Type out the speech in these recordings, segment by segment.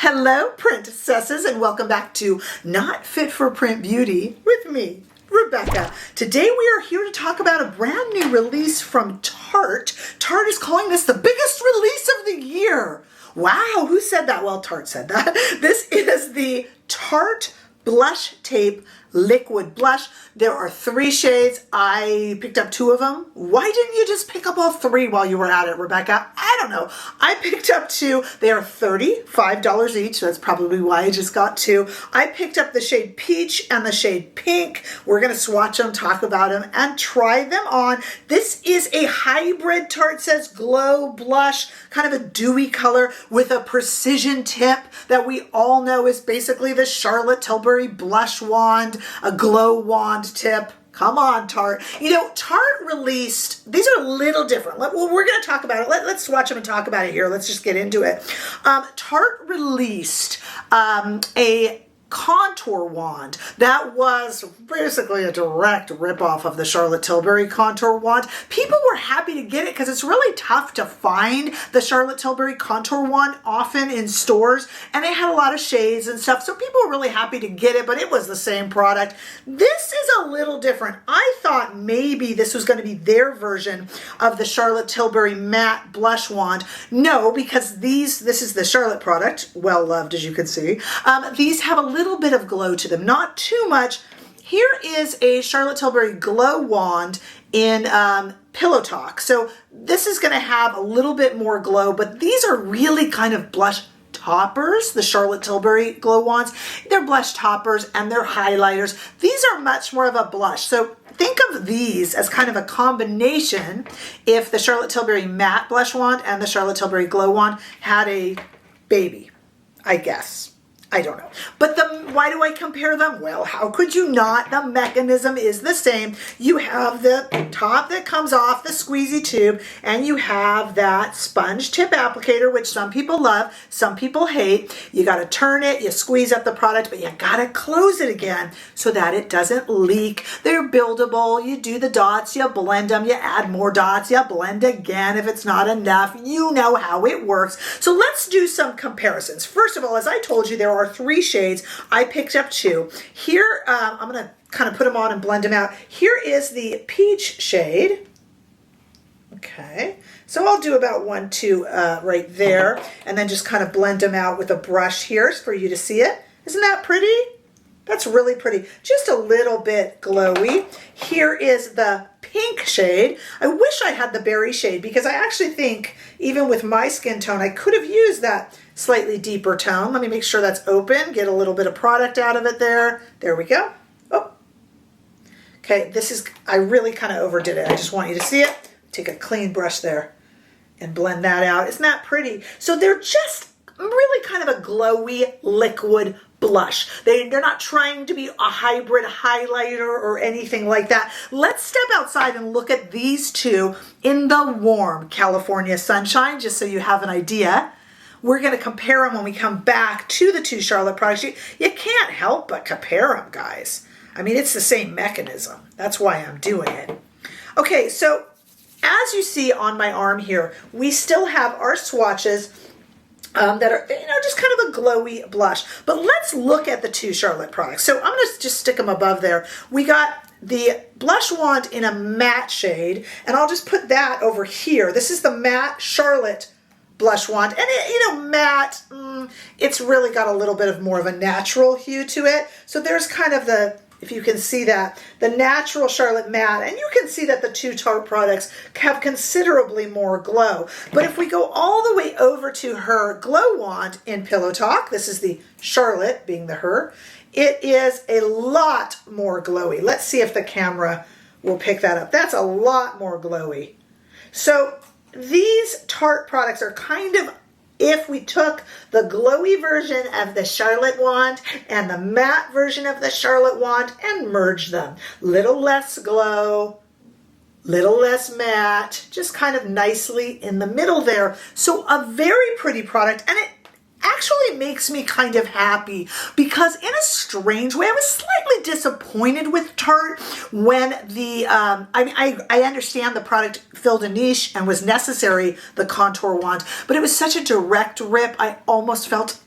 Hello, princesses, and welcome back to Not Fit for Print Beauty with me, Rebecca. Today we are here to talk about a brand new release from Tarte. Tarte is calling this the biggest release of the year. Wow, who said that? Well, Tarte said that. This is the Tarte Blush Tape Liquid Blush. There are 3 shades. I picked up 2 of them. Why didn't you just pick up all 3 while you were at it, Rebecca? I don't know. I picked up 2. They are $35 each. That's probably why I just got 2. I picked up the shade Peach and the shade Pink. We're going to swatch them, talk about them, and try them on. This is a hybrid Tarte says glow blush, kind of a dewy color with a precision tip that we all know is basically the Charlotte Tilbury blush wand, a glow wand tip. Come on, Tarte. You know, Tarte released, these are a little different. Well, we're going to talk about it. Let's swatch them and talk about it here. Let's just get into it. Tarte released a contour wand that was basically a direct ripoff of the Charlotte Tilbury contour wand. People were happy to get it because it's really tough to find the Charlotte Tilbury contour wand often in stores, and they had a lot of shades and stuff, so people were really happy to get it, but it was the same product. This is a little different. I thought maybe this was going to be their version of the Charlotte Tilbury matte blush wand. No, because this is the Charlotte product, well loved as you can see. These have a little bit of glow to them, not too much. Here is a Charlotte Tilbury glow wand in Pillow Talk. So this is going to have a little bit more glow, but these are really kind of blush toppers, the Charlotte Tilbury glow wands. They're blush toppers and they're highlighters. These are much more of a blush. So think of these as kind of a combination if the Charlotte Tilbury matte blush wand and the Charlotte Tilbury glow wand had a baby, I guess. I don't know. But why do I compare them? Well, how could you not? The mechanism is the same. You have the top that comes off the squeezy tube, and you have that sponge tip applicator, which some people love, some people hate. You got to turn it, you squeeze up the product, but you got to close it again so that it doesn't leak. They're buildable. You do the dots, you blend them, you add more dots, you blend again if it's not enough. You know how it works. So let's do some comparisons. First of all, as I told you, there are 3 shades. I picked up 2. Here, I'm going to kind of put them on and blend them out. Here is the peach shade. Okay, so I'll do about 1, 2 right there, and then just kind of blend them out with a brush here for you to see it. Isn't that pretty? That's really pretty. Just a little bit glowy. Here is the pink shade. I wish I had the berry shade because I actually think even with my skin tone, I could have used that slightly deeper tone. Let me make sure that's open, get a little bit of product out of it there. There we go. Oh, okay, I really kind of overdid it. I just want you to see it. Take a clean brush there and blend that out. Isn't that pretty? So they're just really kind of a glowy liquid blush. They're not trying to be a hybrid highlighter or anything like that. Let's step outside and look at these 2 in the warm California sunshine, just so you have an idea. We're going to compare them when we come back to the 2 Charlotte products. You can't help but compare them, guys. I mean, it's the same mechanism. That's why I'm doing it. Okay, so as you see on my arm here, we still have our swatches that are, just kind of a glowy blush. But let's look at the 2 Charlotte products. So I'm going to just stick them above there. We got the blush wand in a matte shade, and I'll just put that over here. This is the matte Charlotte blush wand, and it, matte, it's really got a little bit of more of a natural hue to it. So there's kind of the, if you can see that, the natural Charlotte matte, and you can see that the 2 Tarte products have considerably more glow. But if we go all the way over to her glow wand in Pillow Talk, this is the Charlotte being the her, it is a lot more glowy. Let's see if the camera will pick that up. That's a lot more glowy. So these Tarte products are kind of, if we took the glowy version of the Charlotte wand and the matte version of the Charlotte wand and merged them. Little less glow, little less matte, just kind of nicely in the middle there. So a very pretty product, and it actually makes me kind of happy because in a strange way, I was slightly disappointed with Tarte when the, I understand the product filled a niche and was necessary, the contour wand, but it was such a direct rip. I almost felt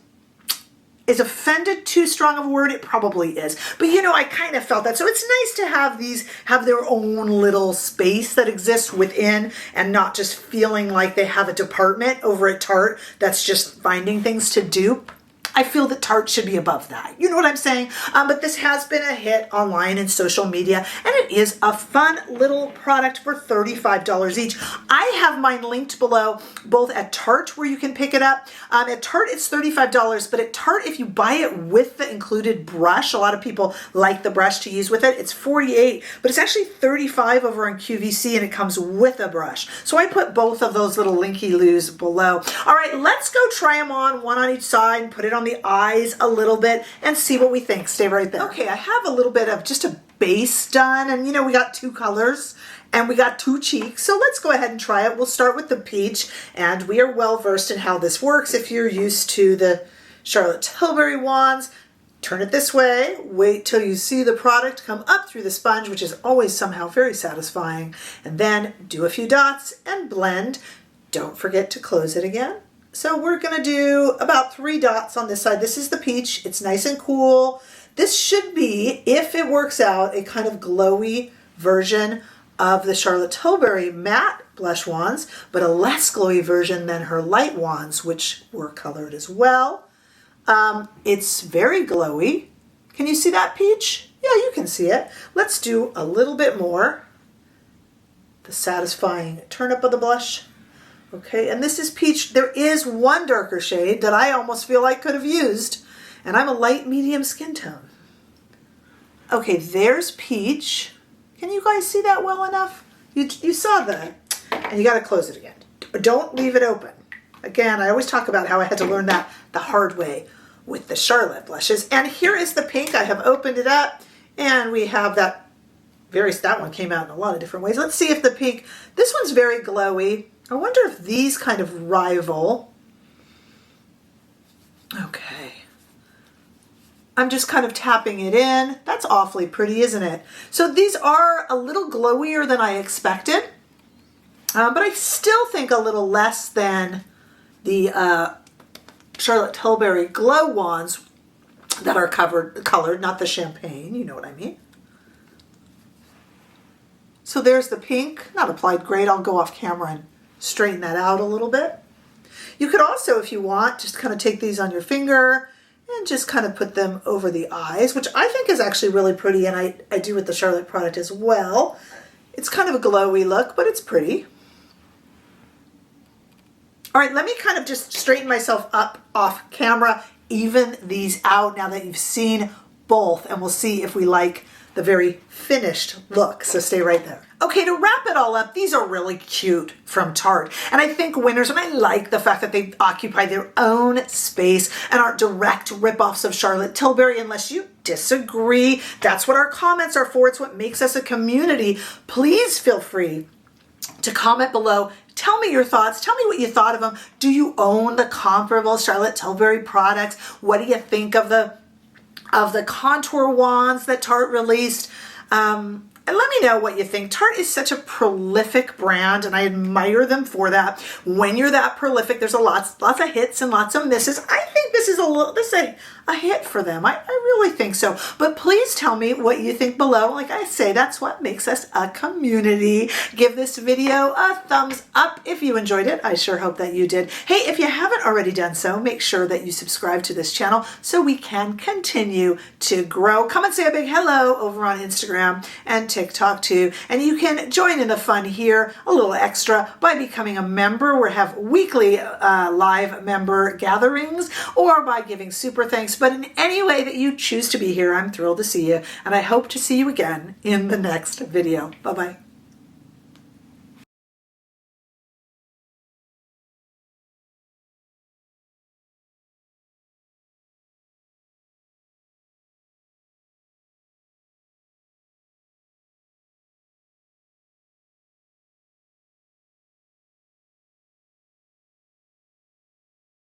Is offended too strong of a word? It probably is. But you know, I kind of felt that. So it's nice to have these have their own little space that exists within and not just feeling like they have a department over at Tarte that's just finding things to dupe. I feel that Tarte should be above that. You know what I'm saying? But this has been a hit online and social media, and it is a fun little product for $35 each. I have mine linked below, both at Tarte, where you can pick it up. At Tarte, it's $35, but at Tarte, if you buy it with the included brush, a lot of people like the brush to use with it, it's $48, but it's actually $35 over on QVC, and it comes with a brush. So I put both of those little linky-loos below. All right, let's go try them on, one on each side, and put it on the eyes a little bit and see what we think. Stay right there. Okay, I have a little bit of just a base done, and you know, we got two colors and we got two cheeks, so let's go ahead and try it. We'll start with the peach, and we are well versed in how this works. If you're used to the Charlotte Tilbury wands, turn it this way, wait till you see the product come up through the sponge, which is always somehow very satisfying, and then do a few dots and blend. Don't forget to close it again. So we're going to do about 3 dots on this side. This is the peach. It's nice and cool. This should be, if it works out, a kind of glowy version of the Charlotte Tilbury matte blush wands, but a less glowy version than her light wands, which were colored as well. It's very glowy. Can you see that peach? Yeah, you can see it. Let's do a little bit more. The satisfying turn up of the blush. Okay, and this is peach. There is one darker shade that I almost feel like could have used, and I'm a light medium skin tone. Okay, there's peach. Can you guys see that well enough? You saw that, and you got to close it again. Don't leave it open. Again, I always talk about how I had to learn that the hard way with the Charlotte blushes. And here is the pink. I have opened it up, and we have that one came out in a lot of different ways. Let's see if the pink, this one's very glowy. I wonder if these kind of rival. Okay. I'm just kind of tapping it in. That's awfully pretty, isn't it? So these are a little glowier than I expected, but I still think a little less than the Charlotte Tilbury Glow wands that are colored, not the champagne, you know what I mean. So there's the pink, not applied great. I'll go off camera and straighten that out a little bit. You could also, if you want, just kind of take these on your finger and just kind of put them over the eyes, which I think is actually really pretty, and I do with the Charlotte product as well. It's kind of a glowy look, but it's pretty. All right, let me kind of just straighten myself up off camera, even these out now that you've seen both, and we'll see if we like the very finished look, so stay right there. Okay, to wrap it all up, these are really cute from Tarte, and I think winners, and I like the fact that they occupy their own space and aren't direct ripoffs of Charlotte Tilbury. Unless you disagree, that's what our comments are for. It's what makes us a community. Please feel free to comment below. Tell me your thoughts. Tell me what you thought of them. Do you own the comparable Charlotte Tilbury products? What do you think of the contour wands that Tarte released? And let me know what you think. Tarte is such a prolific brand, and I admire them for that. When you're that prolific, there's lots of hits and lots of misses. I think this is a hit for them. I really think so. But please tell me what you think below. Like I say, that's what makes us a community. Give this video a thumbs up if you enjoyed it. I sure hope that you did. Hey, if you haven't already done so, make sure that you subscribe to this channel so we can continue to grow. Come and say a big hello over on Instagram and TikTok too. And you can join in the fun here a little extra by becoming a member. We have weekly live member gatherings, or by giving super thanks. But in any way that you choose to be here, I'm thrilled to see you, and I hope to see you again in the next video. Bye-bye.